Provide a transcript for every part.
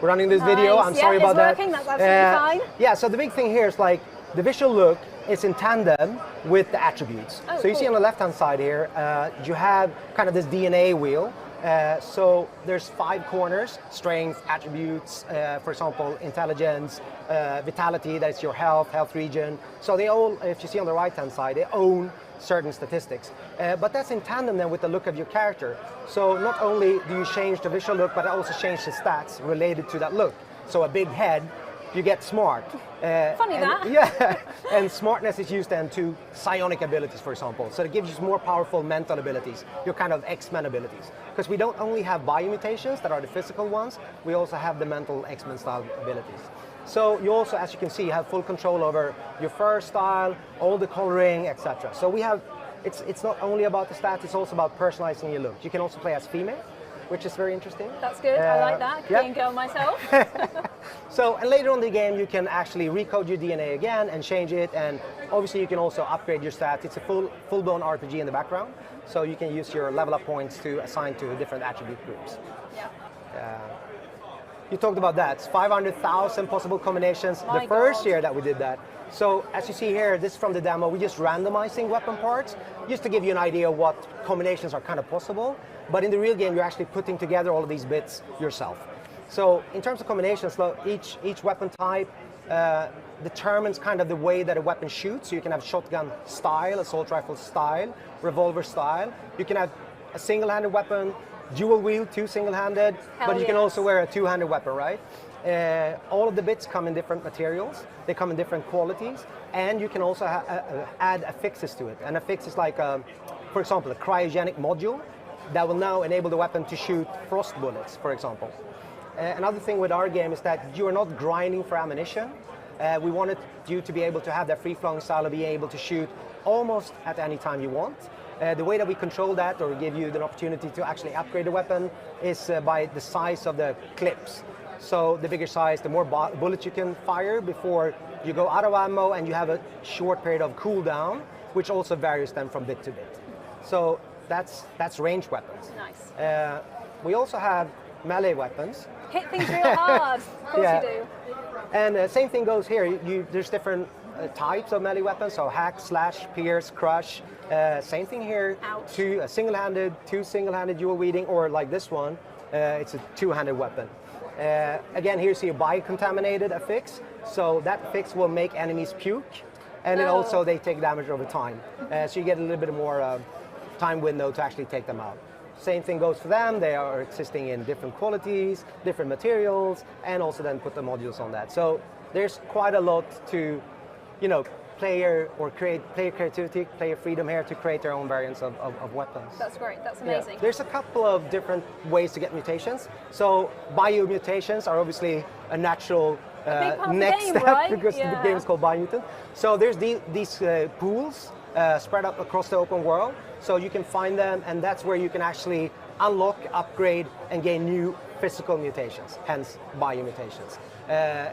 We're running this video. I'm sorry about that. That's absolutely fine. Yeah, so the big thing here is like the visual look is in tandem with the attributes. Oh, so you see on the left-hand side here, you have kind of this DNA wheel. So there's 5 corners: strength, attributes, for example, intelligence, vitality, that's your health region. So they all, if you see on the right-hand side, they own certain statistics. But that's in tandem then with the look of your character. So not only do you change the visual look, but also change the stats related to that look. So a big head, you get smart. Funny that. Yeah, and smartness is used then to psionic abilities, for example. So it gives you more powerful mental abilities, your kind of X-Men abilities. Because we don't only have biomutations, that are the physical ones, we also have the mental X-Men style abilities. So you also, as you can see, have full control over your fur style, all the coloring, etc. So we have, it's not only about the stats, it's also about personalizing your look. You can also play as female, which is very interesting. That's good, I like that, clean girl myself. So, and later on in the game, you can actually recode your DNA again and change it, and obviously you can also upgrade your stats. It's a full-blown RPG in the background, so you can use your level up points to assign to different attribute groups. Yeah. You talked about that, 500,000 possible combinations the first year that we did that. So as you see here, this is from the demo, we're just randomizing weapon parts, just to give you an idea of what combinations are kind of possible. But in the real game, you're actually putting together all of these bits yourself. So in terms of combinations, each weapon type determines kind of the way that a weapon shoots. So you can have shotgun style, assault rifle style, revolver style. You can have a single-handed weapon, dual wield, 2 single-handed, but you can also wear a 2-handed weapon, right? All of the bits come in different materials, they come in different qualities, and you can also add affixes to it. And affix is like, for example, a cryogenic module that will now enable the weapon to shoot frost bullets, for example. Another thing with our game is that you are not grinding for ammunition. We wanted you to be able to have that free-flowing style of being able to shoot almost at any time you want. The way that we control that, or give you the opportunity to actually upgrade the weapon, is by the size of the clips. So the bigger size, the more bullets you can fire before you go out of ammo, and you have a short period of cooldown, which also varies then from bit to bit. So that's range weapons. Nice. We also have melee weapons. Hit things real hard, of course you do. And same thing goes here. There's different types of melee weapons, so hack, slash, pierce, crush. Same thing here. Ouch. A single-handed, 2 single-handed dual wielding, or like this one, it's a 2-handed weapon. Again, here you see a biocontaminated affix, so that affix will make enemies puke, and then also they take damage over time. So you get a little bit more time window to actually take them out. Same thing goes for them. They are existing in different qualities, different materials, and also then put the modules on that. So there's quite a lot to, player creativity, player freedom here to create their own variants of weapons. That's great, that's amazing. Yeah. There's a couple of different ways to get mutations. So biomutations are obviously a natural next step, right? because the game is called Biomutant. So there's these pools spread out across the open world, so you can find them, and that's where you can actually unlock, upgrade, and gain new physical mutations, hence biomutations.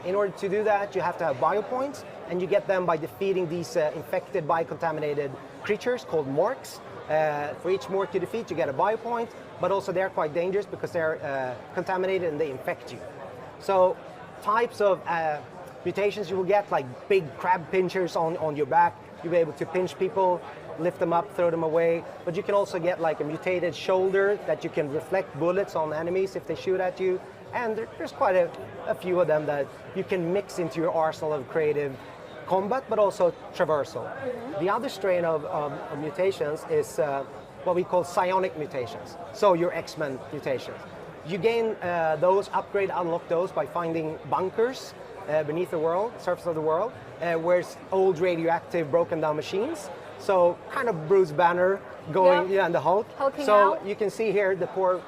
In order to do that, you have to have biopoints, and you get them by defeating these infected, biocontaminated creatures called morks. For each mork you defeat, you get a biopoint, but also they're quite dangerous because they're contaminated and they infect you. So types of mutations you will get, like big crab pinchers on your back. You'll be able to pinch people, lift them up, throw them away. But you can also get like a mutated shoulder that you can reflect bullets on enemies if they shoot at you. And there's quite a few of them that you can mix into your arsenal of creative combat, but also traversal. The other strain of mutations is what we call psionic mutations. So your X-Men mutations. You gain those, upgrade, unlock those by finding bunkers beneath the world, surface of the world, where it's old radioactive broken down machines. So kind of Bruce Banner going, and the Hulk. Hulking so out. you can see here the poor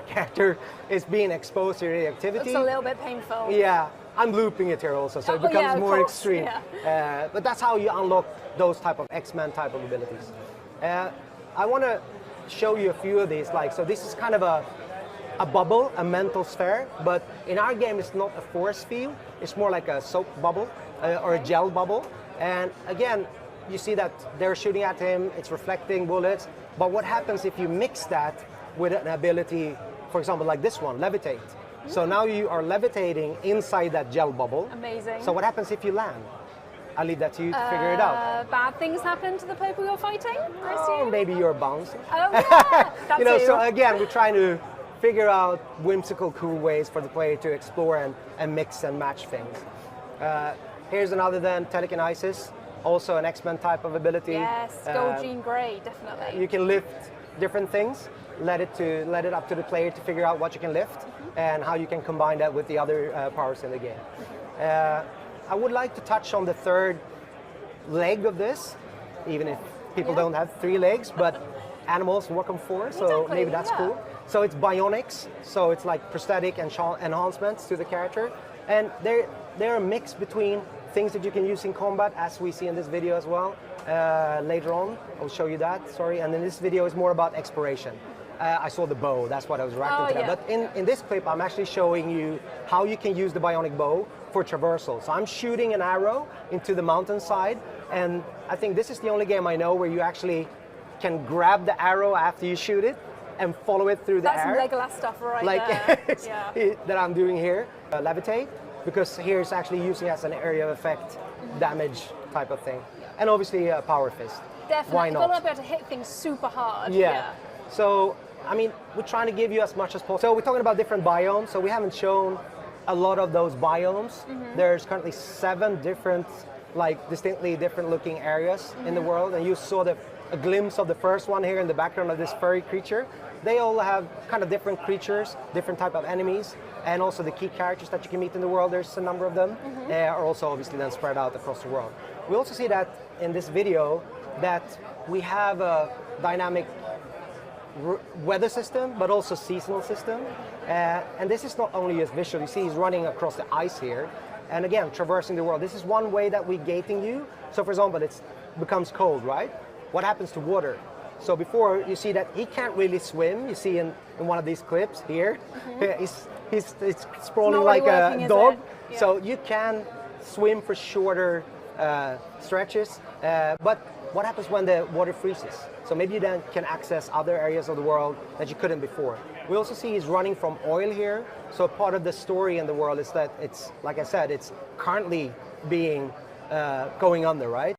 character is being exposed to radioactivity. It's a little bit painful. Yeah, I'm looping it here also, so it becomes more extreme. Yeah. But that's how you unlock those type of X-Men type of abilities. I want to show you a few of these. So this is kind of a bubble, a mental sphere, but in our game it's not a force field, it's more like a soap bubble. or a gel bubble. And again, you see that they're shooting at him, it's reflecting bullets. But what happens if you mix that with an ability, for example, like this one, levitate? So now you are levitating inside that gel bubble. Amazing. So what happens if you land? I'll leave that to you to figure it out. Bad things happen to the people you're fighting, I assume? Maybe you're bouncing. Oh, yeah. That's You know, you. so again, we're trying to figure out whimsical, cool ways for the player to explore and mix and match things. Here's another then, Telekinesis, also an X-Men type of ability. Yes, gold, Jean Grey, definitely. You can lift different things, let it up to the player to figure out what you can lift and how you can combine that with the other powers in the game. I would like to touch on the third leg of this, even if people don't have 3 legs, but animals work on 4, so Exactly, maybe that's yeah. cool. So it's bionics, so it's like prosthetic and enhancements to the character, and they're a mix between things that you can use in combat, as we see in this video as well. Later on, I'll show you that, sorry, and then this video is more about exploration. I saw the bow, that's what I was reacting to. yeah. But in this clip, I'm actually showing you how you can use the Bionic Bow for traversal. So I'm shooting an arrow into the mountainside, and I think this is the only game I know where you actually can grab the arrow after you shoot it and follow it through the That's some air. Legolas stuff right Like there. Yeah. that I'm doing here. Levitate, because here it's actually using as an area of effect, damage type of thing. And obviously power fist. Definitely. Why You've not? got to be able to hit things super hard. Yeah. So, I mean, we're trying to give you as much as possible. So we're talking about different biomes. So we haven't shown a lot of those biomes. There's currently 7 different, like distinctly different looking areas in the world. And you saw a glimpse of the first one here in the background of this furry creature. They all have kind of different creatures, different type of enemies, and also the key characters that you can meet in the world. There's a number of them, are also obviously then spread out across the world. We also see that in this video that we have a dynamic weather system, but also seasonal system. And this is not only just visual. You see he's running across the ice here. And again, traversing the world. This is one way that we're gating you. So for example, it becomes cold, right? What happens to water? So before, you see that he can't really swim. You see in one of these clips here, he's sprawling Not like really a working, is dog. it? Yeah. So you can swim for shorter stretches. But what happens when the water freezes? So maybe you then can access other areas of the world that you couldn't before. We also see he's running from oil here. So part of the story in the world is that it's, like I said, it's currently being going under, right?